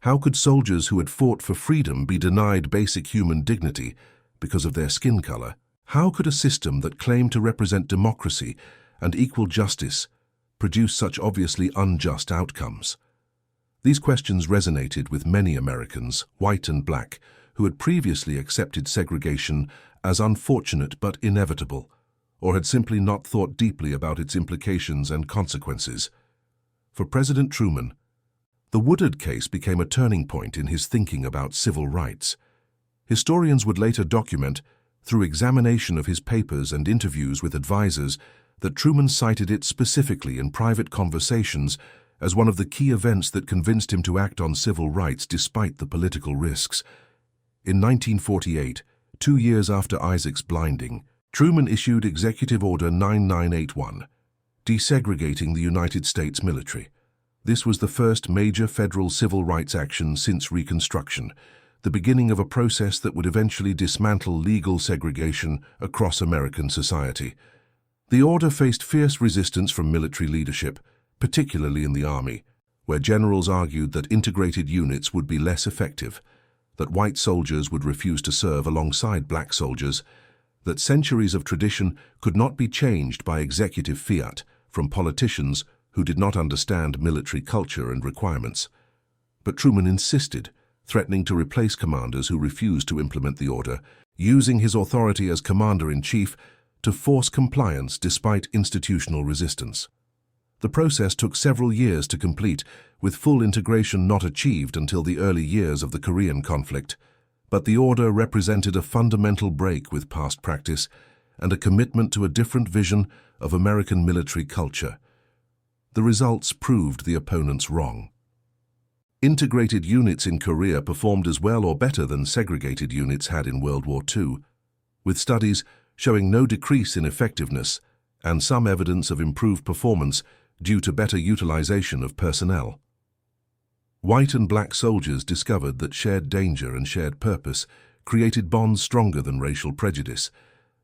How could soldiers who had fought for freedom be denied basic human dignity because of their skin color? How could a system that claimed to represent democracy and equal justice produce such obviously unjust outcomes? These questions resonated with many Americans, white and black, who had previously accepted segregation as unfortunate but inevitable, or had simply not thought deeply about its implications and consequences. For President Truman, the Woodard case became a turning point in his thinking about civil rights. Historians would later document, through examination of his papers and interviews with advisors, that Truman cited it specifically in private conversations as one of the key events that convinced him to act on civil rights despite the political risks. In 1948, 2 years after Isaac's blinding, Truman issued Executive Order 9981, desegregating the United States military. This was the first major federal civil rights action since Reconstruction, the beginning of a process that would eventually dismantle legal segregation across American society. The order faced fierce resistance from military leadership, particularly in the Army, where generals argued that integrated units would be less effective, that white soldiers would refuse to serve alongside black soldiers, that centuries of tradition could not be changed by executive fiat from politicians who did not understand military culture and requirements. But Truman insisted, threatening to replace commanders who refused to implement the order, using his authority as commander-in-chief to force compliance despite institutional resistance. The process took several years to complete, with full integration not achieved until the early years of the Korean conflict. But the order represented a fundamental break with past practice and a commitment to a different vision of American military culture. The results proved the opponents wrong. Integrated units in Korea performed as well or better than segregated units had in World War II, with studies showing no decrease in effectiveness and some evidence of improved performance due to better utilization of personnel. White and black soldiers discovered that shared danger and shared purpose created bonds stronger than racial prejudice,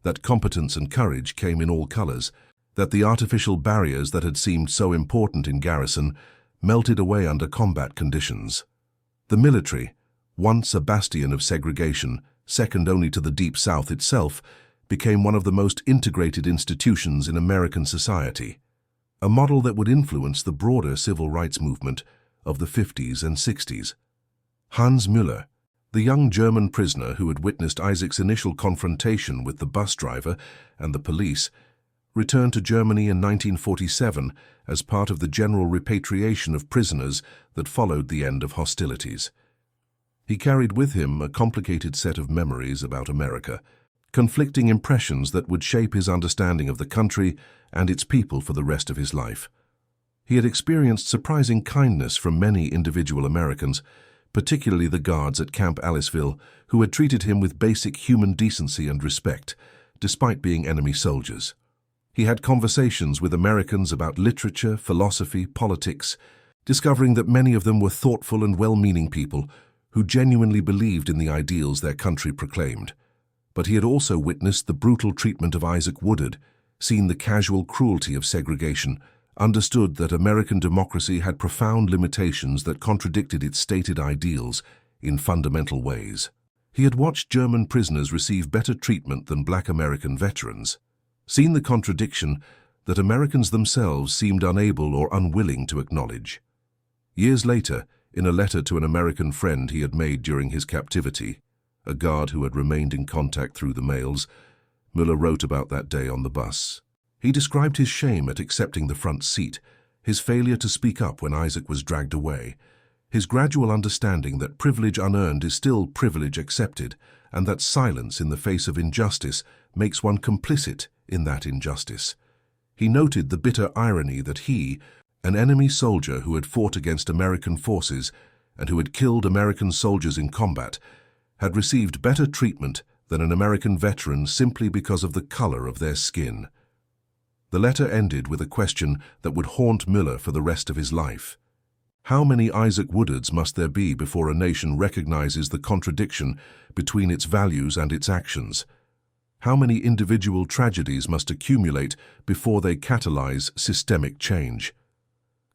that competence and courage came in all colors, that the artificial barriers that had seemed so important in garrison melted away under combat conditions. The military, once a bastion of segregation, second only to the Deep South itself, became one of the most integrated institutions in American society, a model that would influence the broader civil rights movement of the 50s and 60s. Hans Müller, the young German prisoner who had witnessed Isaac's initial confrontation with the bus driver and the police, returned to Germany in 1947 as part of the general repatriation of prisoners that followed the end of hostilities. He carried with him a complicated set of memories about America, conflicting impressions that would shape his understanding of the country and its people for the rest of his life. He had experienced surprising kindness from many individual Americans, particularly the guards at Camp Aliceville, who had treated him with basic human decency and respect, despite being enemy soldiers. He had conversations with Americans about literature, philosophy, politics, discovering that many of them were thoughtful and well-meaning people who genuinely believed in the ideals their country proclaimed. But he had also witnessed the brutal treatment of Isaac Woodard, seen the casual cruelty of segregation, understood that American democracy had profound limitations that contradicted its stated ideals in fundamental ways. He had watched German prisoners receive better treatment than Black American veterans, seen the contradiction that Americans themselves seemed unable or unwilling to acknowledge. Years later, in a letter to an American friend he had made during his captivity, a guard who had remained in contact through the mails, Müller wrote about that day on the bus. He described his shame at accepting the front seat, his failure to speak up when Isaac was dragged away, his gradual understanding that privilege unearned is still privilege accepted, and that silence in the face of injustice makes one complicit in that injustice. He noted the bitter irony that he, an enemy soldier who had fought against American forces and who had killed American soldiers in combat, had received better treatment than an American veteran simply because of the color of their skin. The letter ended with a question that would haunt Müller for the rest of his life. How many Isaac Woodards must there be before a nation recognizes the contradiction between its values and its actions? How many individual tragedies must accumulate before they catalyze systemic change?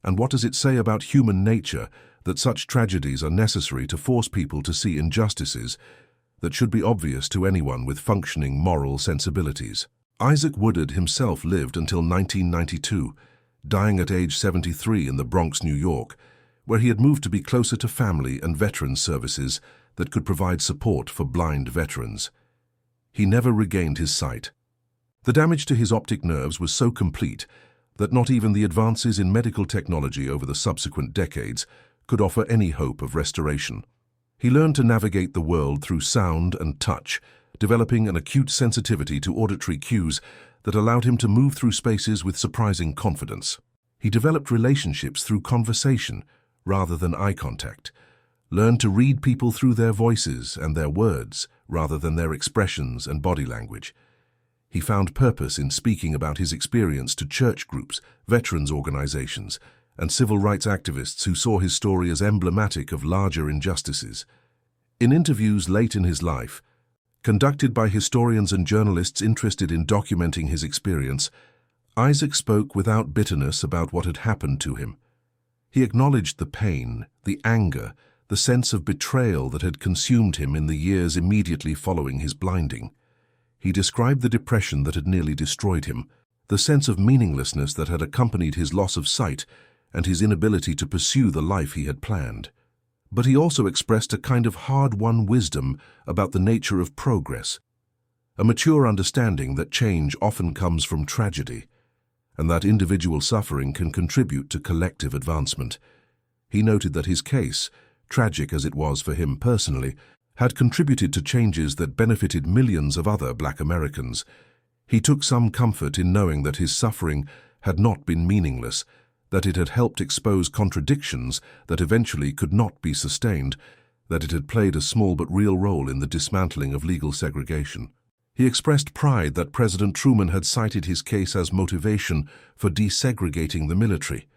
And what does it say about human nature that such tragedies are necessary to force people to see injustices that should be obvious to anyone with functioning moral sensibilities? Isaac Woodard himself lived until 1992, dying at age 73 in the Bronx, New York, where he had moved to be closer to family and veterans services that could provide support for blind veterans. He never regained his sight. The damage to his optic nerves was so complete that not even the advances in medical technology over the subsequent decades could offer any hope of restoration. He learned to navigate the world through sound and touch, developing an acute sensitivity to auditory cues that allowed him to move through spaces with surprising confidence. He developed relationships through conversation rather than eye contact, learned to read people through their voices and their words rather than their expressions and body language. He found purpose in speaking about his experience to church groups, veterans organizations, and civil rights activists who saw his story as emblematic of larger injustices. In interviews late in his life, conducted by historians and journalists interested in documenting his experience, Isaac spoke without bitterness about what had happened to him. He acknowledged the pain, the anger, the sense of betrayal that had consumed him in the years immediately following his blinding. He described the depression that had nearly destroyed him, the sense of meaninglessness that had accompanied his loss of sight and his inability to pursue the life he had planned. But he also expressed a kind of hard-won wisdom about the nature of progress, a mature understanding that change often comes from tragedy, and that individual suffering can contribute to collective advancement. He noted that his case, tragic as it was for him personally, had contributed to changes that benefited millions of other Black Americans. He took some comfort in knowing that his suffering had not been meaningless, that it had helped expose contradictions that eventually could not be sustained, that it had played a small but real role in the dismantling of legal segregation. He expressed pride that President Truman had cited his case as motivation for desegregating the military,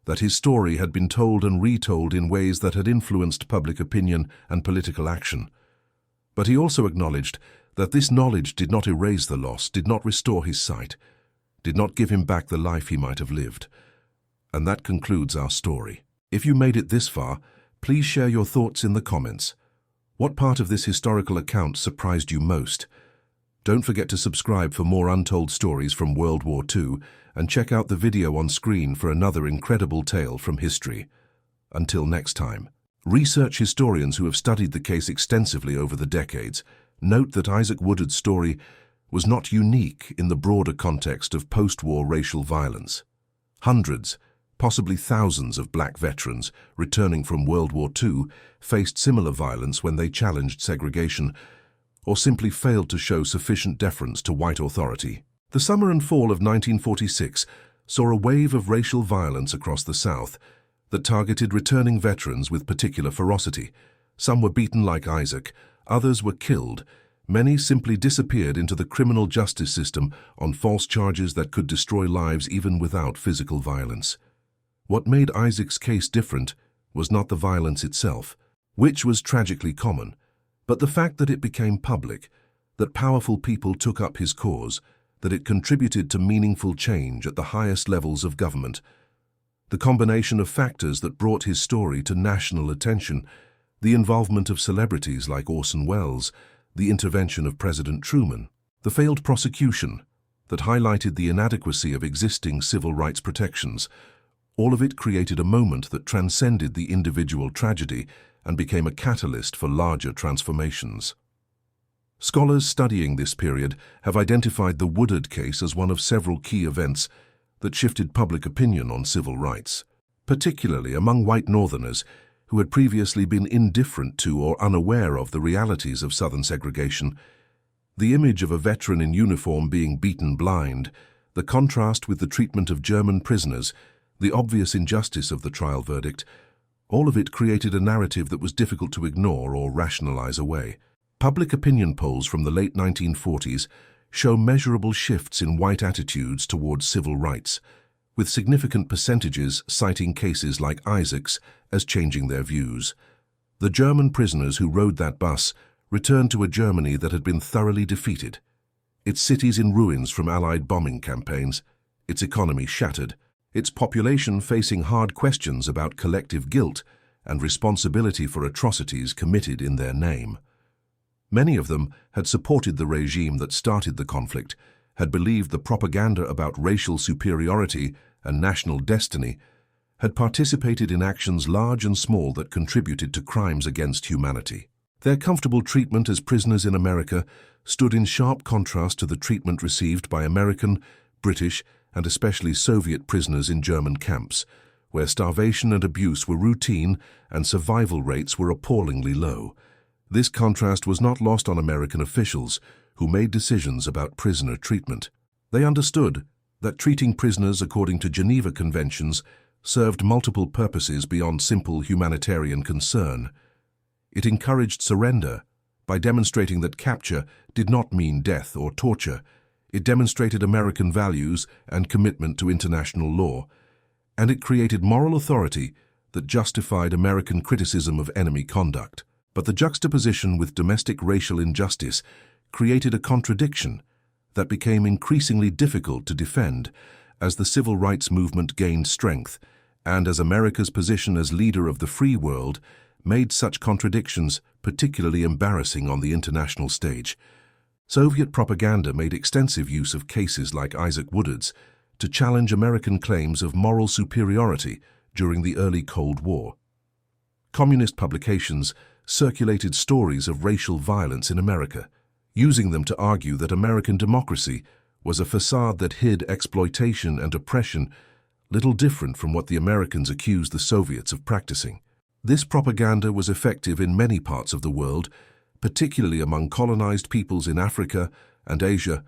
that his story had been told and retold in ways that had influenced public opinion and political action. But he also acknowledged that this knowledge did not erase the loss, did not restore his sight, did not give him back the life he might have lived. And that concludes our story. If you made it this far, please share your thoughts in the comments. What part of this historical account surprised you most? Don't forget to subscribe for more untold stories from World War II and check out the video on screen for another incredible tale from history. Until next time. Research historians who have studied the case extensively over the decades note that Isaac Woodard's story was not unique in the broader context of post-war racial violence. Hundreds, possibly thousands of Black veterans returning from World War II faced similar violence when they challenged segregation or simply failed to show sufficient deference to white authority. The summer and fall of 1946 saw a wave of racial violence across the South that targeted returning veterans with particular ferocity. Some were beaten like Isaac, others were killed, many simply disappeared into the criminal justice system on false charges that could destroy lives even without physical violence. What made Isaac's case different was not the violence itself, which was tragically common, but the fact that it became public, that powerful people took up his cause, that it contributed to meaningful change at the highest levels of government. The combination of factors that brought his story to national attention, the involvement of celebrities like Orson Welles, the intervention of President Truman, the failed prosecution that highlighted the inadequacy of existing civil rights protections, all of it created a moment that transcended the individual tragedy and became a catalyst for larger transformations. Scholars studying this period have identified the Woodard case as one of several key events that shifted public opinion on civil rights, particularly among white Northerners who had previously been indifferent to or unaware of the realities of Southern segregation. The image of a veteran in uniform being beaten blind, the contrast with the treatment of German prisoners, the obvious injustice of the trial verdict, all of it created a narrative that was difficult to ignore or rationalize away. Public opinion polls from the late 1940s show measurable shifts in white attitudes towards civil rights, with significant percentages citing cases like Isaac's as changing their views. The German prisoners who rode that bus returned to a Germany that had been thoroughly defeated, its cities in ruins from Allied bombing campaigns, its economy shattered, its population facing hard questions about collective guilt and responsibility for atrocities committed in their name. Many of them had supported the regime that started the conflict, had believed the propaganda about racial superiority and national destiny, had participated in actions large and small that contributed to crimes against humanity. Their comfortable treatment as prisoners in America stood in sharp contrast to the treatment received by American, British, and especially Soviet prisoners in German camps, where starvation and abuse were routine and survival rates were appallingly low. This contrast was not lost on American officials who made decisions about prisoner treatment. They understood that treating prisoners according to Geneva Conventions served multiple purposes beyond simple humanitarian concern. It encouraged surrender by demonstrating that capture did not mean death or torture. It demonstrated American values and commitment to international law, and it created moral authority that justified American criticism of enemy conduct. But the juxtaposition with domestic racial injustice created a contradiction that became increasingly difficult to defend as the civil rights movement gained strength and as America's position as leader of the free world made such contradictions particularly embarrassing on the international stage. Soviet propaganda made extensive use of cases like Isaac Woodard's to challenge American claims of moral superiority during the early Cold War. Communist publications circulated stories of racial violence in America, using them to argue that American democracy was a facade that hid exploitation and oppression, little different from what the Americans accused the Soviets of practicing. This propaganda was effective in many parts of the world, particularly among colonized peoples in Africa and Asia,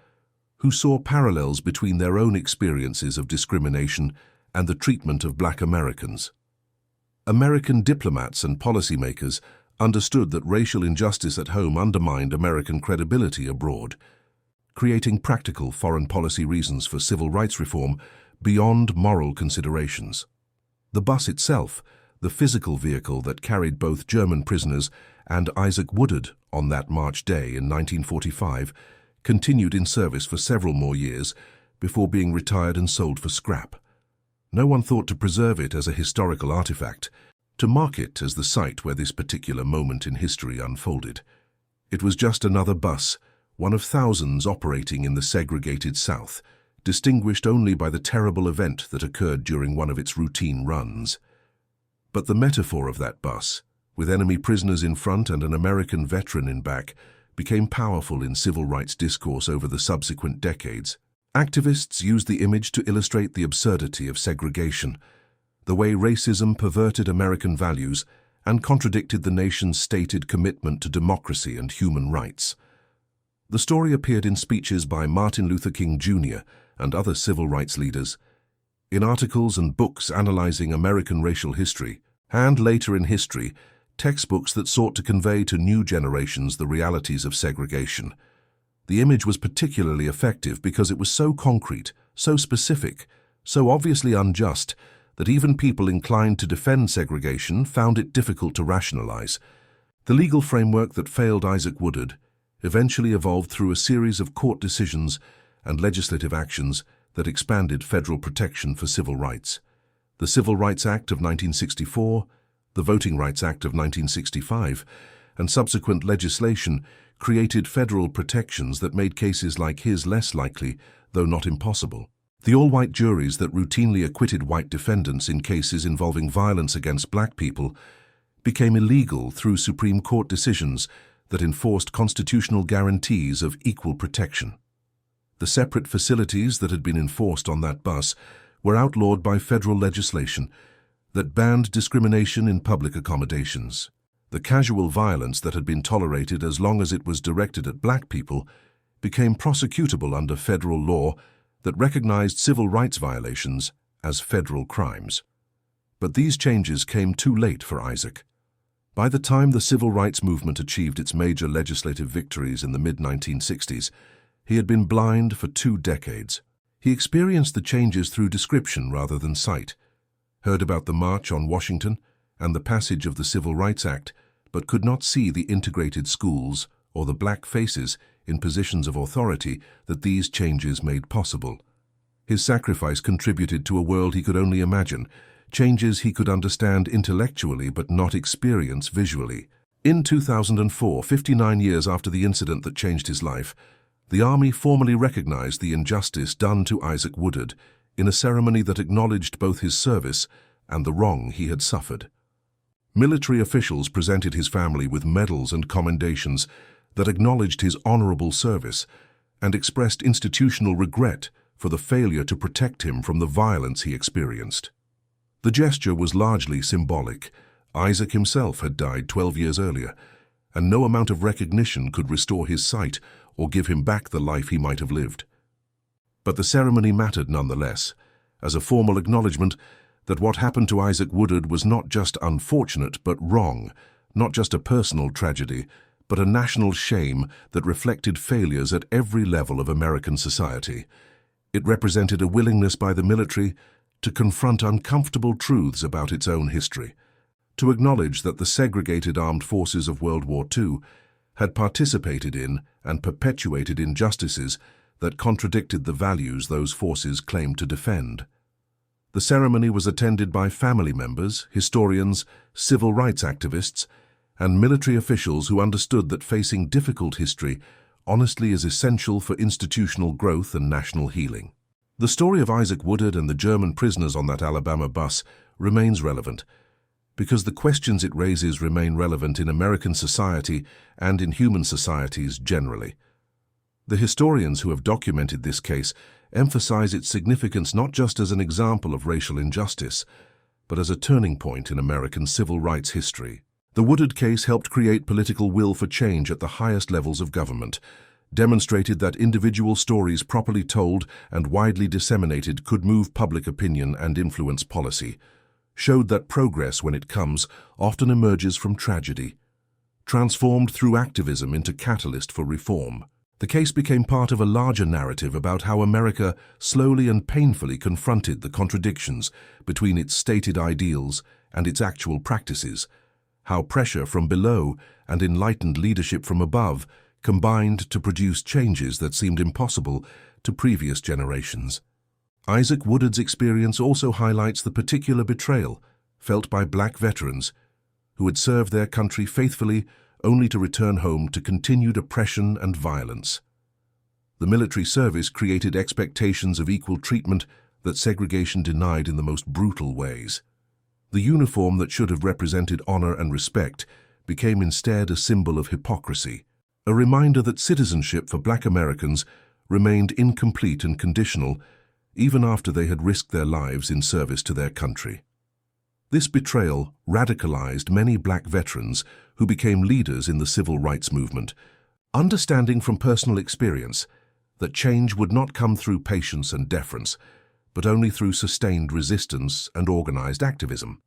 who saw parallels between their own experiences of discrimination and the treatment of Black Americans. American diplomats and policymakers understood that racial injustice at home undermined American credibility abroad, creating practical foreign policy reasons for civil rights reform beyond moral considerations. The bus itself, the physical vehicle that carried both German prisoners and Isaac Woodard on that March day in 1945, continued in service for several more years before being retired and sold for scrap. No one thought to preserve it as a historical artifact, to mark it as the site where this particular moment in history unfolded. It was just another bus, one of thousands operating in the segregated South, distinguished only by the terrible event that occurred during one of its routine runs. But the metaphor of that bus, with enemy prisoners in front and an American veteran in back, became powerful in civil rights discourse over the subsequent decades. Activists used the image to illustrate the absurdity of segregation, the way racism perverted American values and contradicted the nation's stated commitment to democracy and human rights. The story appeared in speeches by Martin Luther King Jr. and other civil rights leaders, in articles and books analyzing American racial history, and later in history, textbooks that sought to convey to new generations the realities of segregation. The image was particularly effective because it was so concrete, so specific, so obviously unjust, that even people inclined to defend segregation found it difficult to rationalize. The legal framework that failed Isaac Woodard eventually evolved through a series of court decisions and legislative actions that expanded federal protection for civil rights. The Civil Rights Act of 1964, the Voting Rights Act of 1965, and subsequent legislation created federal protections that made cases like his less likely, though not impossible. The all-white juries that routinely acquitted white defendants in cases involving violence against black people became illegal through Supreme Court decisions that enforced constitutional guarantees of equal protection. The separate facilities that had been enforced on that bus were outlawed by federal legislation that banned discrimination in public accommodations. The casual violence that had been tolerated as long as it was directed at black people became prosecutable under federal law that recognized civil rights violations as federal crimes. But these changes came too late for Isaac. By the time the civil rights movement achieved its major legislative victories in the mid-1960s, he had been blind for 2 decades. He experienced the changes through description rather than sight, heard about the March on Washington and the passage of the Civil Rights Act, but could not see the integrated schools or the black faces in positions of authority that these changes made possible. His sacrifice contributed to a world he could only imagine, changes he could understand intellectually but not experience visually. In 2004, 59 years after the incident that changed his life, the Army formally recognized the injustice done to Isaac Woodard in a ceremony that acknowledged both his service and the wrong he had suffered. Military officials presented his family with medals and commendations that acknowledged his honorable service and expressed institutional regret for the failure to protect him from the violence he experienced. The gesture was largely symbolic. Isaac himself had died 12 years earlier, and no amount of recognition could restore his sight or give him back the life he might have lived. But the ceremony mattered nonetheless, as a formal acknowledgement that what happened to Isaac Woodard was not just unfortunate but wrong, not just a personal tragedy, but a national shame that reflected failures at every level of American society. It represented a willingness by the military to confront uncomfortable truths about its own history, to acknowledge that the segregated armed forces of World War II had participated in and perpetuated injustices that contradicted the values those forces claimed to defend. The ceremony was attended by family members, historians, civil rights activists, and military officials who understood that facing difficult history honestly is essential for institutional growth and national healing. The story of Isaac Woodard and the German prisoners on that Alabama bus remains relevant, because the questions it raises remain relevant in American society and in human societies generally. The historians who have documented this case emphasize its significance not just as an example of racial injustice, but as a turning point in American civil rights history. The Woodard case helped create political will for change at the highest levels of government, demonstrated that individual stories properly told and widely disseminated could move public opinion and influence policy, showed that progress, when it comes, often emerges from tragedy, transformed through activism into catalyst for reform. The case became part of a larger narrative about how America slowly and painfully confronted the contradictions between its stated ideals and its actual practices, how pressure from below and enlightened leadership from above combined to produce changes that seemed impossible to previous generations. Isaac Woodard's experience also highlights the particular betrayal felt by black veterans who had served their country faithfully only to return home to continued oppression and violence. The military service created expectations of equal treatment that segregation denied in the most brutal ways. The uniform that should have represented honor and respect became instead a symbol of hypocrisy, a reminder that citizenship for black Americans remained incomplete and conditional even after they had risked their lives in service to their country. This betrayal radicalized many black veterans who became leaders in the civil rights movement, understanding from personal experience that change would not come through patience and deference, but only through sustained resistance and organized activism.